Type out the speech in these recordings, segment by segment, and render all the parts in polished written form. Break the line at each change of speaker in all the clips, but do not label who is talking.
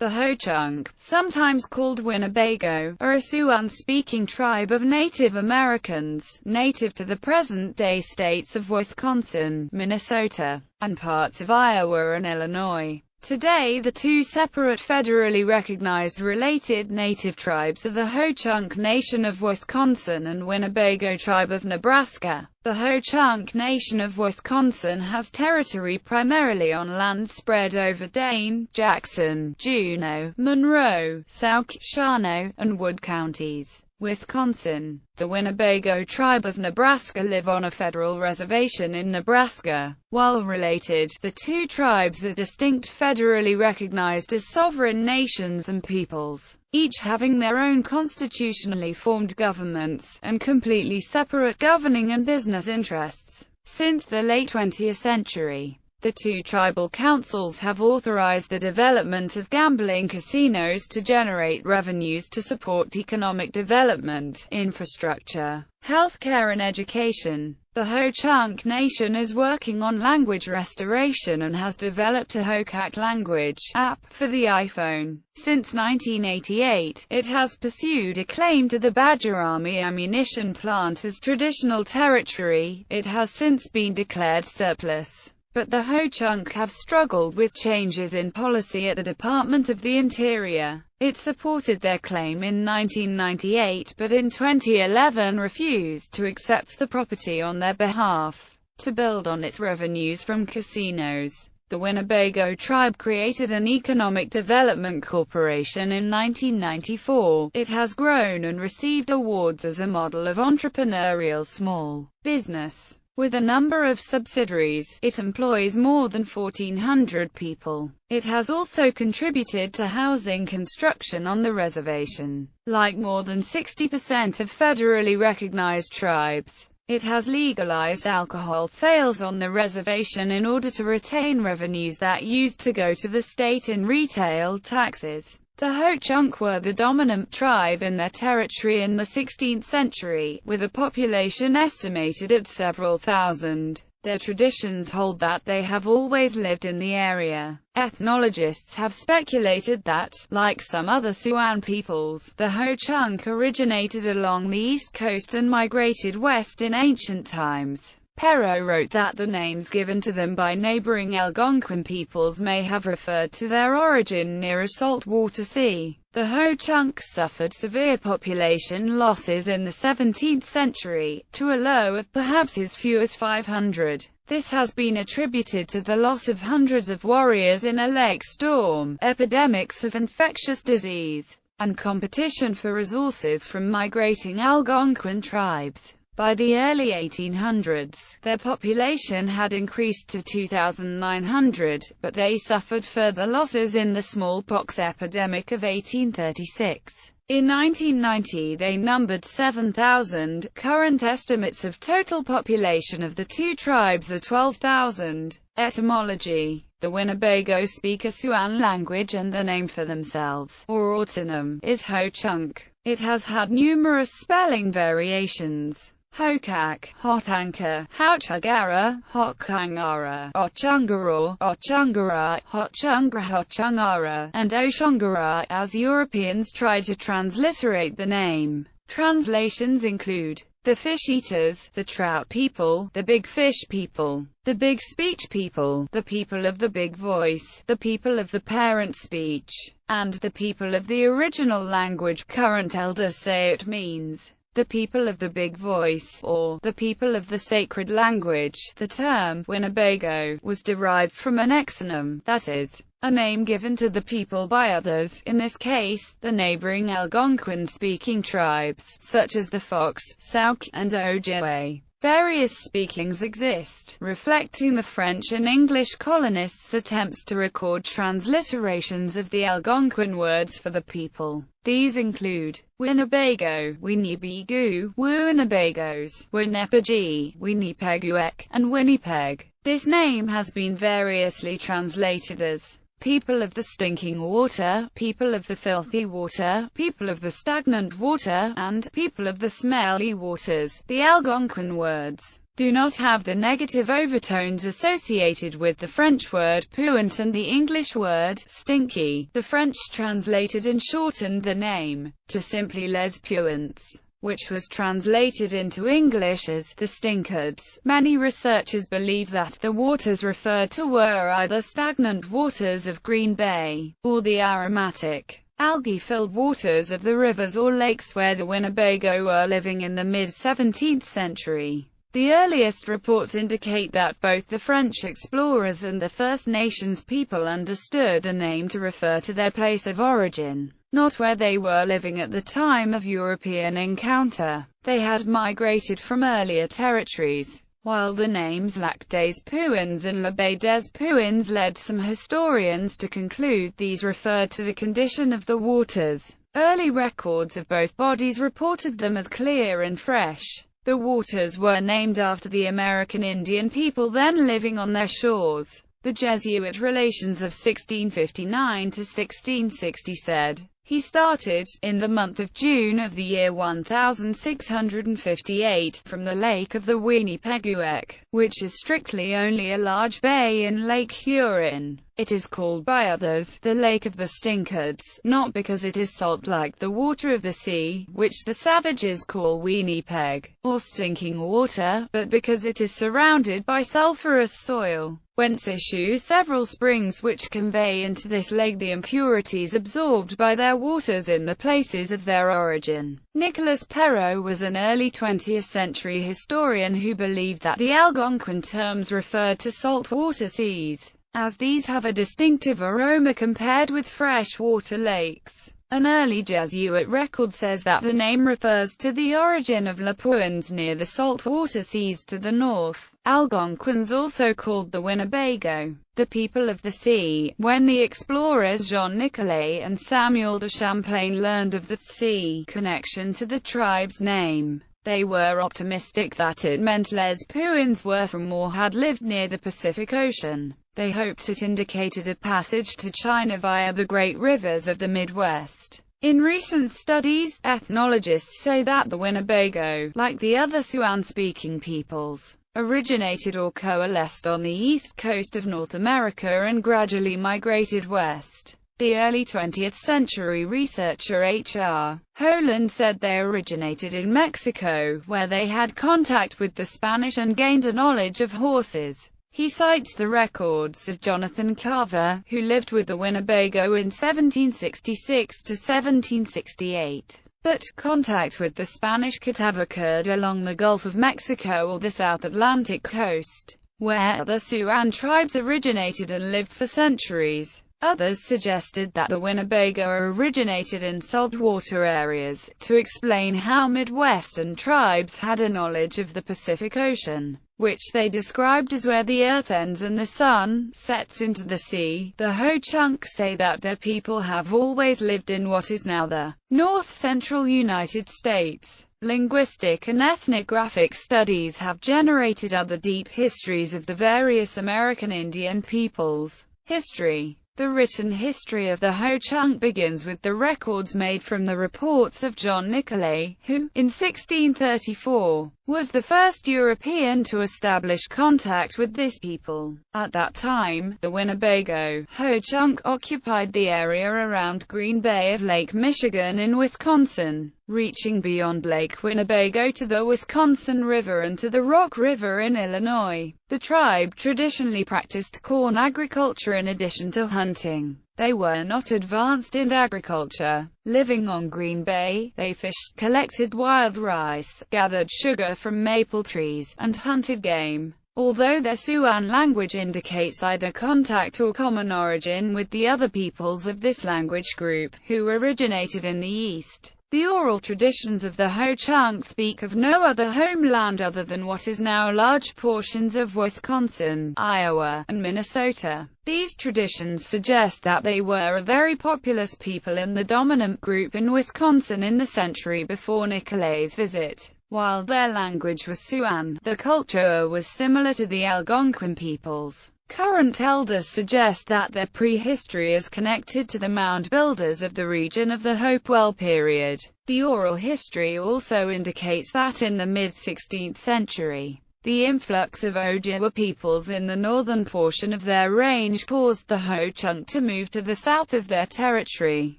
The Ho-Chunk, sometimes called Winnebago, are a Siouan-speaking tribe of Native Americans, native to the present-day states of Wisconsin, Minnesota, and parts of Iowa and Illinois. Today the two separate federally recognized related native tribes are the Ho-Chunk Nation of Wisconsin and Winnebago Tribe of Nebraska. The Ho-Chunk Nation of Wisconsin has territory primarily on land spread over Dane, Jackson, Juneau, Monroe, Sauk, Shawano, and Wood counties. Wisconsin. The Winnebago Tribe of Nebraska live on a federal reservation in Nebraska. While related, the two tribes are distinct, federally recognized as sovereign nations and peoples, each having their own constitutionally formed governments, and completely separate governing and business interests. Since the late 20th century, the two tribal councils have authorized the development of gambling casinos to generate revenues to support economic development, infrastructure, healthcare and education. The Ho-Chunk Nation is working on language restoration and has developed a Hokaak language app for the iPhone. Since 1988, it has pursued a claim to the Badger Army ammunition plant as traditional territory. It has since been declared surplus. But the Ho-Chunk have struggled with changes in policy at the Department of the Interior. It supported their claim in 1998 but in 2011 refused to accept the property on their behalf. To build on its revenues from casinos, the Winnebago tribe created an Economic Development Corporation in 1994. It has grown and received awards as a model of entrepreneurial small business. With a number of subsidiaries, it employs more than 1,400 people. It has also contributed to housing construction on the reservation. Like more than 60% of federally recognized tribes, it has legalized alcohol sales on the reservation in order to retain revenues that used to go to the state in retail taxes. The Ho-Chunk were the dominant tribe in their territory in the 16th century, with a population estimated at several thousand. Their traditions hold that they have always lived in the area. Ethnologists have speculated that, like some other Siouan peoples, the Ho-Chunk originated along the east coast and migrated west in ancient times. Perot wrote that the names given to them by neighboring Algonquin peoples may have referred to their origin near a saltwater sea. The Ho-Chunk suffered severe population losses in the 17th century, to a low of perhaps as few as 500. This has been attributed to the loss of hundreds of warriors in a lake storm, epidemics of infectious disease, and competition for resources from migrating Algonquin tribes. By the early 1800s, their population had increased to 2,900, but they suffered further losses in the smallpox epidemic of 1836. In 1990 they numbered 7,000. Current estimates of total population of the two tribes are 12,000. Etymology: the Winnebago speak a Siouan language and the name for themselves, or autonym, is Ho-Chunk. It has had numerous spelling variations. Hokaak, Hotanka, Houchagara, Hokangara, Ochungara, Ochungara, Hochungra, Hochungara, and Oshungara, as Europeans try to transliterate the name. Translations include the Fish Eaters, the Trout People, the Big Fish People, the Big Speech People, the People of the Big Voice, the People of the Parent Speech, and the People of the Original Language. Current elders say it means the people of the big voice, or the people of the sacred language. The term Winnebago was derived from an exonym, that is, a name given to the people by others, in this case, the neighboring Algonquin-speaking tribes, such as the Fox, Sauk, and Ojibwe. Various speakings exist, reflecting the French and English colonists' attempts to record transliterations of the Algonquin words for the people. These include Winnebago, Winnebago, Winnebagos, Winnepegi, Winnipeguek, and Winnipeg. This name has been variously translated as people of the stinking water, people of the filthy water, people of the stagnant water, and people of the smelly waters. The Algonquin words do not have the negative overtones associated with the French word puant and the English word stinky. The French translated and shortened the name to simply Les Puants, which was translated into English as the Stinkards. Many researchers believe that the waters referred to were either stagnant waters of Green Bay, or the aromatic, algae-filled waters of the rivers or lakes where the Winnebago were living in the mid-17th century. The earliest reports indicate that both the French explorers and the First Nations people understood the name to refer to their place of origin, not where they were living at the time of European encounter. They had migrated from earlier territories. While the names Lac des Puins and La Baie des Puins led some historians to conclude these referred to the condition of the waters, early records of both bodies reported them as clear and fresh. The waters were named after the American Indian people then living on their shores. The Jesuit relations of 1659 to 1660 said, he started, in the month of June of the year 1658, from the lake of the Winnipeguec, which is strictly only a large bay in Lake Huron. It is called by others, the Lake of the Stinkards, not because it is salt like the water of the sea, which the savages call Winnipeg, or stinking water, but because it is surrounded by sulphurous soil, whence issue several springs which convey into this lake the impurities absorbed by their waters in the places of their origin. Nicolas Perrot was an early 20th century historian who believed that the Algonquin terms referred to saltwater seas, as these have a distinctive aroma compared with freshwater lakes. An early Jesuit record says that the name refers to the origin of La Puins near the saltwater seas to the north. Algonquins also called the Winnebago the people of the sea. When the explorers Jean Nicolet and Samuel de Champlain learned of the sea connection to the tribe's name, they were optimistic that it meant Les Puins were from or had lived near the Pacific Ocean. They hoped it indicated a passage to China via the great rivers of the Midwest. In recent studies, ethnologists say that the Winnebago, like the other Siouan-speaking peoples, originated or coalesced on the east coast of North America and gradually migrated west. The early 20th century researcher H.R. Holland said they originated in Mexico, where they had contact with the Spanish and gained a knowledge of horses. He cites the records of Jonathan Carver, who lived with the Winnebago in 1766 to 1768. But contact with the Spanish could have occurred along the Gulf of Mexico or the South Atlantic coast, where other Siouan tribes originated and lived for centuries. Others suggested that the Winnebago originated in saltwater areas, to explain how Midwestern tribes had a knowledge of the Pacific Ocean, which they described as where the earth ends and the sun sets into the sea. The Ho-Chunk say that their people have always lived in what is now the north-central United States. Linguistic and ethnographic studies have generated other deep histories of the various American Indian peoples. History. The written history of the Ho-Chunk begins with the records made from the reports of John Nicolet, who, in 1634, was the first European to establish contact with this people. At that time, the Winnebago Ho-Chunk occupied the area around Green Bay of Lake Michigan in Wisconsin, reaching beyond Lake Winnebago to the Wisconsin River and to the Rock River in Illinois. The tribe traditionally practiced corn agriculture in addition to hunting. They were not advanced in agriculture. Living on Green Bay, they fished, collected wild rice, gathered sugar from maple trees, and hunted game. Although their Siouan language indicates either contact or common origin with the other peoples of this language group, who originated in the East, the oral traditions of the Ho-Chunk speak of no other homeland other than what is now large portions of Wisconsin, Iowa, and Minnesota. These traditions suggest that they were a very populous people in the dominant group in Wisconsin in the century before Nicolet's visit. While their language was Siouan, the culture was similar to the Algonquin peoples. Current elders suggest that their prehistory is connected to the mound builders of the region of the Hopewell period. The oral history also indicates that in the mid-16th century, The influx of Ojibwa peoples in the northern portion of their range caused the Ho-Chunk to move to the south of their territory.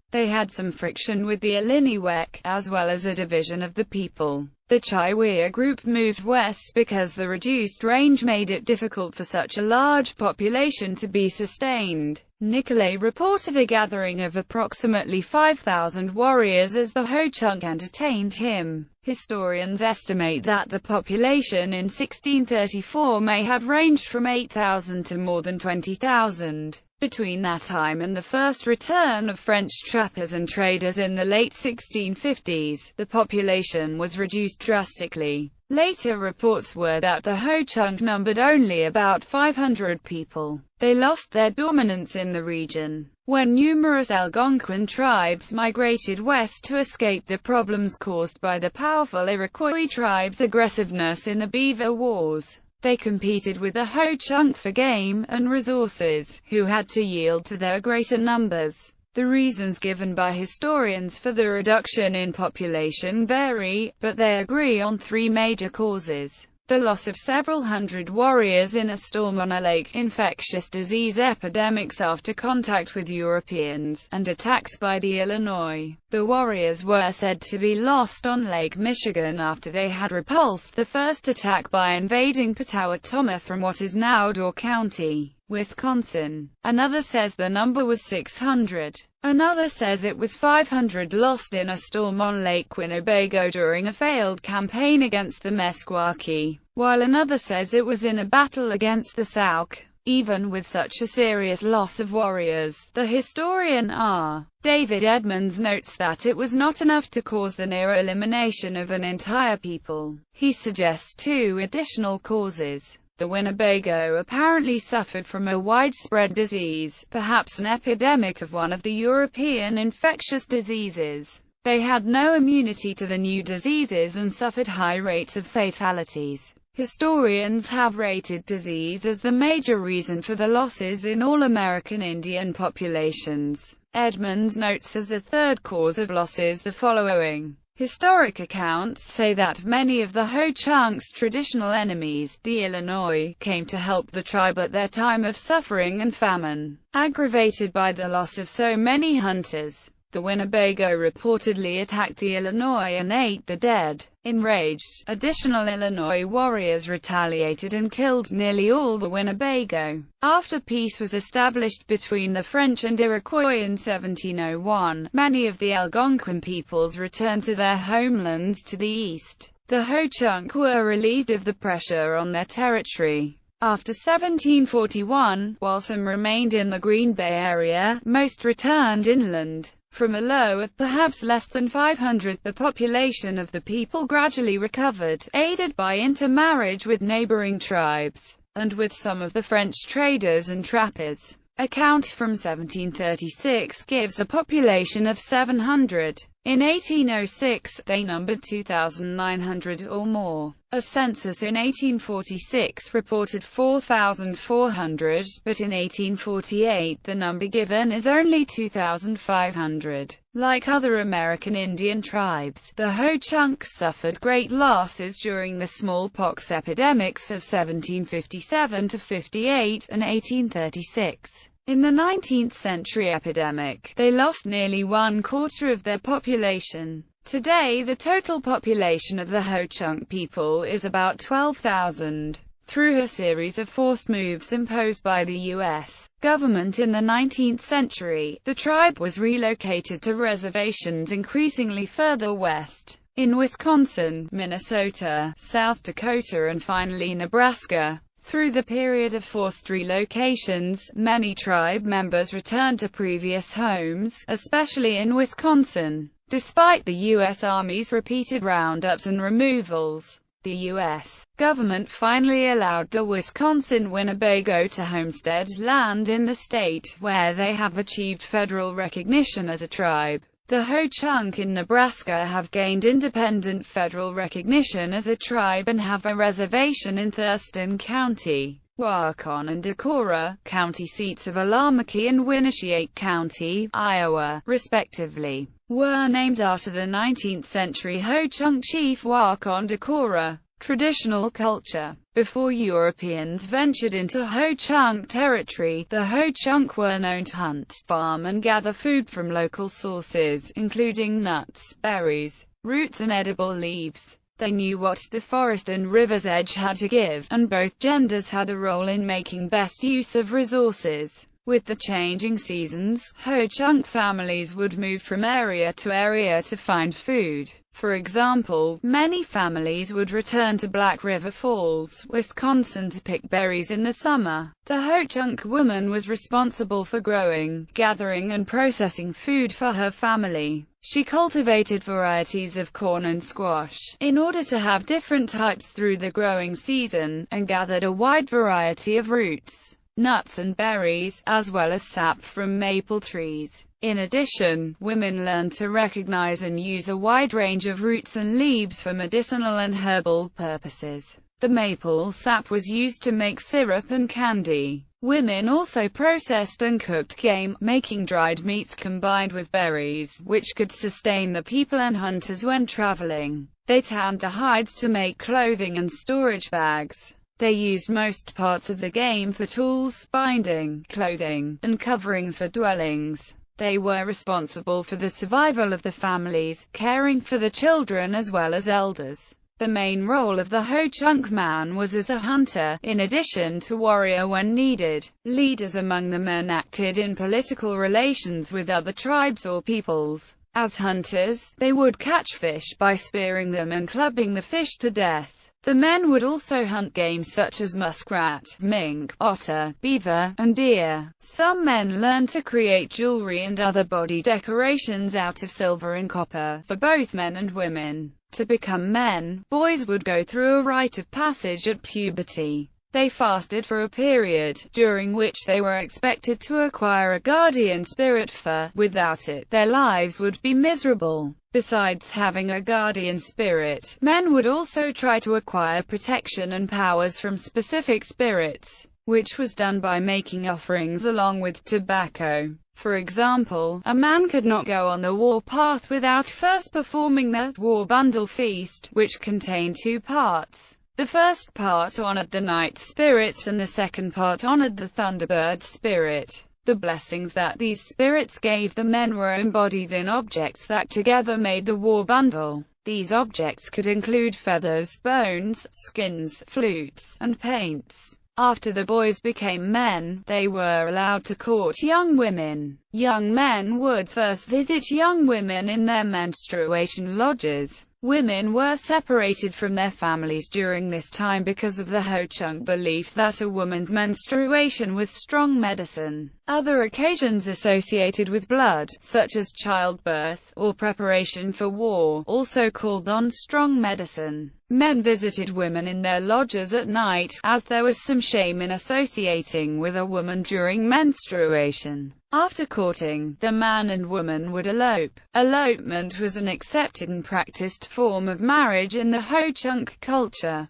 They had some friction with the Illiniwek, as well as a division of the people. The Chippewa group moved west because the reduced range made it difficult for such a large population to be sustained. Nicolay reported a gathering of approximately 5,000 warriors as the Ho-Chunk entertained him. Historians estimate that the population in 1634 may have ranged from 8,000 to more than 20,000. Between that time and the first return of French trappers and traders in the late 1650s, the population was reduced drastically. Later reports were that the Ho-Chunk numbered only about 500 people. They lost their dominance in the region when numerous Algonquin tribes migrated west to escape the problems caused by the powerful Iroquois tribes' aggressiveness in the Beaver Wars. They competed with the Ho-Chunk for game and resources, who had to yield to their greater numbers. The reasons given by historians for the reduction in population vary, but they agree on three major causes: the loss of several hundred warriors in a storm on a lake, infectious disease epidemics after contact with Europeans, and attacks by the Illinois. The warriors were said to be lost on Lake Michigan after they had repulsed the first attack by invading Potawatomi from what is now Door County, Wisconsin. Another says the number was 600. Another says it was 500 lost in a storm on Lake Winnebago during a failed campaign against the Meskwaki, while another says it was in a battle against the Sauk. Even with such a serious loss of warriors, the historian R. David Edmonds notes that it was not enough to cause the near elimination of an entire people. He suggests two additional causes. The Winnebago apparently suffered from a widespread disease, perhaps an epidemic of one of the European infectious diseases. They had no immunity to the new diseases and suffered high rates of fatalities. Historians have rated disease as the major reason for the losses in all American Indian populations. Edmonds notes as a third cause of losses the following. Historic accounts say that many of the Ho-Chunk's traditional enemies, the Illinois, came to help the tribe at their time of suffering and famine, aggravated by the loss of so many hunters. The Winnebago reportedly attacked the Illinois and ate the dead. Enraged, additional Illinois warriors retaliated and killed nearly all the Winnebago. After peace was established between the French and Iroquois in 1701, many of the Algonquin peoples returned to their homelands to the east. The Ho-Chunk were relieved of the pressure on their territory. After 1741, while some remained in the Green Bay area, most returned inland. From a low of perhaps less than 500, the population of the people gradually recovered, aided by intermarriage with neighboring tribes, and with some of the French traders and trappers. A count from 1736 gives a population of 700. In 1806, they numbered 2,900 or more. A census in 1846 reported 4,400, but in 1848 the number given is only 2,500. Like other American Indian tribes, the Ho-Chunk suffered great losses during the smallpox epidemics of 1757 to 58 and 1836. In the 19th century epidemic, they lost nearly 1/4 of their population. Today the total population of the Ho-Chunk people is about 12,000. Through a series of forced moves imposed by the U.S. government in the 19th century, the tribe was relocated to reservations increasingly further west, in Wisconsin, Minnesota, South Dakota and finally Nebraska. Through the period of forced relocations, many tribe members returned to previous homes, especially in Wisconsin. Despite the U.S. Army's repeated roundups and removals, the U.S. government finally allowed the Wisconsin Winnebago to homestead land in the state, where they have achieved federal recognition as a tribe. The Ho-Chunk in Nebraska have gained independent federal recognition as a tribe and have a reservation in Thurston County. Waukegan and Decorah, county seats of Alameda and Winneshiek County, Iowa, respectively, were named after the 19th century Ho-Chunk chief Waukegan Decorah. Traditional culture. Before Europeans ventured into Ho-Chunk territory, the Ho-Chunk were known to hunt, farm and gather food from local sources, including nuts, berries, roots and edible leaves. They knew what the forest and river's edge had to give, and both genders had a role in making best use of resources. With the changing seasons, Ho-Chunk families would move from area to find food. For example, many families would return to Black River Falls, Wisconsin to pick berries in the summer. The Ho-Chunk woman was responsible for growing, gathering and processing food for her family. She cultivated varieties of corn and squash, in order to have different types through the growing season, and gathered a wide variety of roots, nuts and berries, as well as sap from maple trees. In addition, women learned to recognize and use a wide range of roots and leaves for medicinal and herbal purposes. The maple sap was used to make syrup and candy. Women also processed and cooked game, making dried meats combined with berries, which could sustain the people and hunters when traveling. They tanned the hides to make clothing and storage bags. They used most parts of the game for tools, binding, clothing, and coverings for dwellings. They were responsible for the survival of the families, caring for the children as well as elders. The main role of the Ho-Chunk man was as a hunter, in addition to warrior when needed. Leaders among the men acted in political relations with other tribes or peoples. As hunters, they would catch fish by spearing them and clubbing the fish to death. The men would also hunt game such as muskrat, mink, otter, beaver, and deer. Some men learned to create jewelry and other body decorations out of silver and copper, for both men and women. To become men, boys would go through a rite of passage at puberty. They fasted for a period, during which they were expected to acquire a guardian spirit, for, without it, their lives would be miserable. Besides having a guardian spirit, men would also try to acquire protection and powers from specific spirits, which was done by making offerings along with tobacco. For example, a man could not go on the war path without first performing the war bundle feast, which contained two parts. The first part honored the night spirits and the second part honored the thunderbird spirit. The blessings that these spirits gave the men were embodied in objects that together made the war bundle. These objects could include feathers, bones, skins, flutes, and paints. After the boys became men, they were allowed to court young women. Young men would first visit young women in their menstruation lodges. Women were separated from their families during this time because of the Ho-Chunk belief that a woman's menstruation was strong medicine. Other occasions associated with blood, such as childbirth, or preparation for war, also called on strong medicine. Men visited women in their lodges at night, as there was some shame in associating with a woman during menstruation. After courting, the man and woman would elope. Elopement was an accepted and practiced form of marriage in the Ho-Chunk culture.